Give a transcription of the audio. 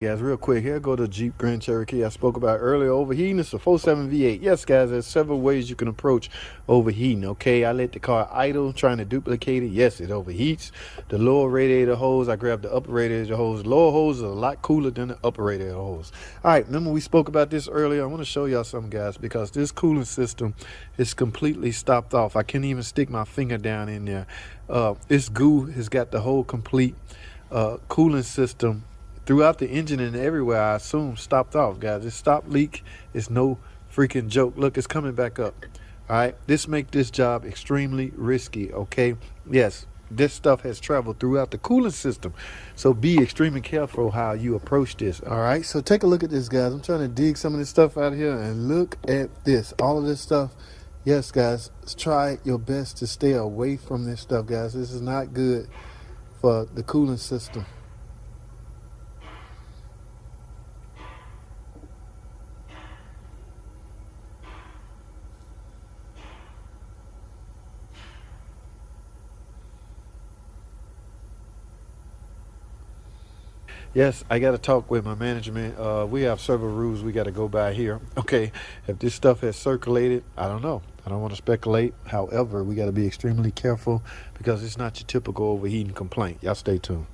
Guys, real quick, here go the Jeep Grand Cherokee I spoke about earlier. Overheating. It's a 4.7 V8. Yes, guys, there's several ways you can approach overheating. Okay, I let the car idle, trying to duplicate it. Yes, it overheats. The lower radiator hose, I grabbed the upper radiator hose. Lower hose is a lot cooler than the upper radiator hose. All right, remember we spoke about this earlier. I want to show y'all something, guys, because this cooling system is completely stopped off. I can't even stick my finger down in there. This goo has got the whole complete cooling system throughout the engine and everywhere, I assume, stopped off, guys. This stop leak is no freaking joke. Look, it's coming back up. All right, this make this job extremely risky. Okay, yes, this stuff has traveled throughout the cooling system, so be extremely careful how you approach this. All right, so take a look at this, guys. I'm trying to dig some of this stuff out here, and look at this. All of this stuff. Yes, guys, try your best to stay away from this stuff, guys. This is not good for the cooling system. Yes, I got to talk with my management. We have several rules we got to go by here. Okay, if this stuff has circulated, I don't know. I don't want to speculate. However, we got to be extremely careful because it's not your typical overheating complaint. Y'all stay tuned.